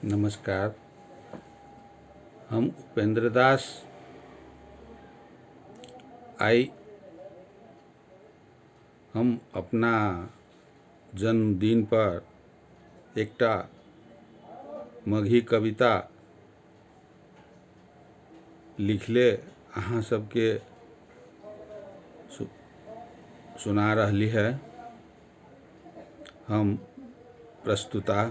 नमस्कार। हम उपेंद्र दास आई हम अपना जन्मदिन पर एकटा मघी कविता लिखले अहाँ सबके सुना रही है। हम प्रस्तुता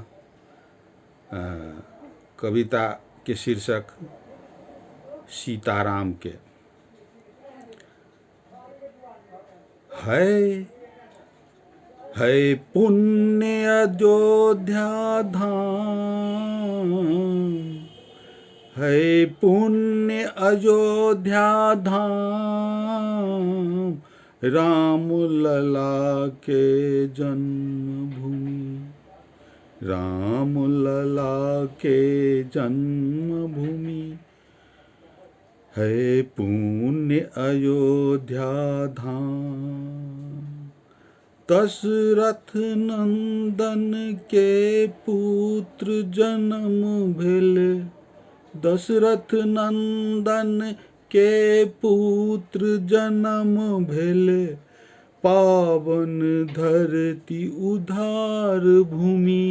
कविता के शीर्षक सीताराम के है पुण्य अयोध्या धाम, है पुण्य अयोध्या धाम, राम लला के जन्मभूमि, राम लला के जन्मभूमि, है पुण्य अयोध्या धाम। दशरथ नंदन के पुत्र जन्म भेले, दशरथ नंदन के पुत्र जन्म भेले, पावन धरती उधार भूमि,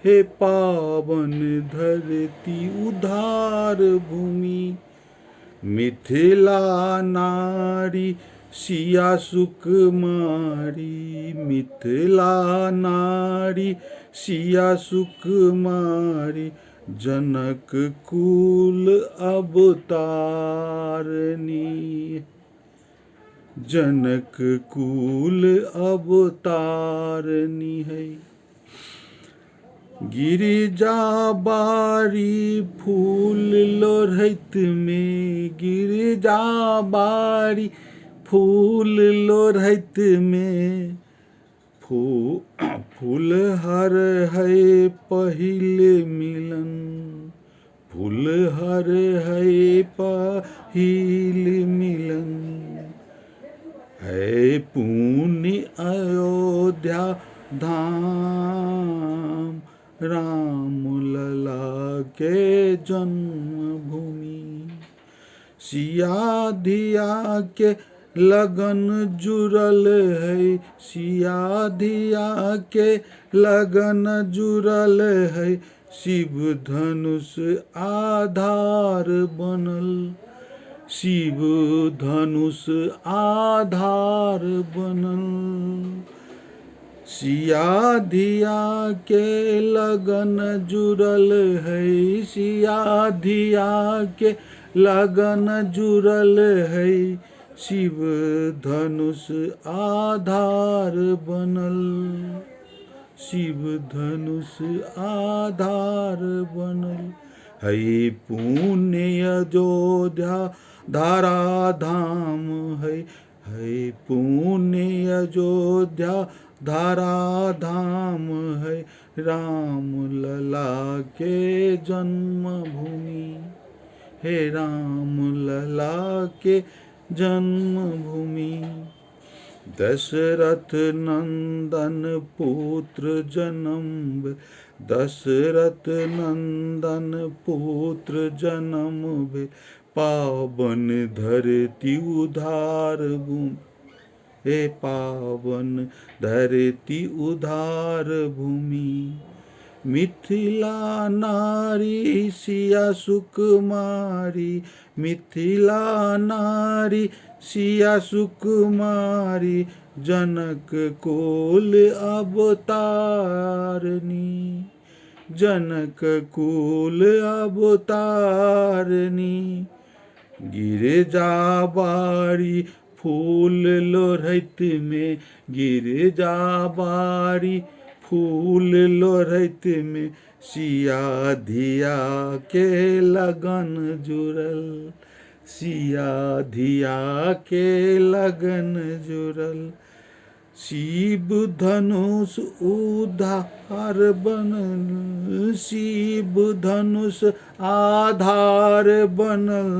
हे पावन धरती उधार भूमि। मिथिला नारी सिया सुकुमारी, मिथिला नारी सिया सुकुमारी, जनक कुल अवतारनी, जनक कुल अवतारनी है। गिरिजा बारी फूल लोढ़ैत में, गिरिजा बारी फूल लोढ़ैत में, फूल हर है पहिल मिलन, फूल हर है पहिल मिलन, है पुण्य अयोध्या धाम, राम लला के जन्मभूमि। सिया धिया के लगन जुड़ल है, सिया धिया के लगन जुड़ल है, शिव धनुष आधार बनल, शिव धनुष आधार बनल। सिया धिया के लगन जुड़ल है, सिया धिया के लगन जुड़ल है, शिव धनुष आधार बनल, शिव धनुष आधार बनल, है पुण्य अयोध्या धारा धाम, है पुण्य अयोध्या धारा धाम, है राम लला के जन्मभूमि, हे राम लला के जन्मभूमि। दशरथ नंदन पुत्र जन्म, दशरथ नंदन पुत्र जन्म भे, पावन धरती उधार भूमि, हे पावन धरती उधार भूमि। मिथिला नारी सिया सुकुमारी, मिथिला नारी सिया सुकुमारी, जनक कुल अवतारनी, जनक कुल अवतारनी। गिरिजा बारी फूल लोढ़ैत में, गिरिजा बारी फूल लोढ़ैत में, सिया धिया के लगन जुड़ल, सिया धिया के लगन जुड़ल, शिव धनुष उधार बनल, शिव धनुष आधार बनल,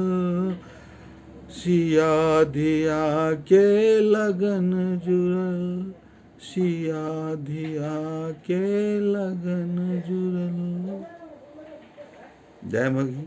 सिया धिया के लगन जुड़ल, सिया धिया के लगन जुड़ल। जय मघी।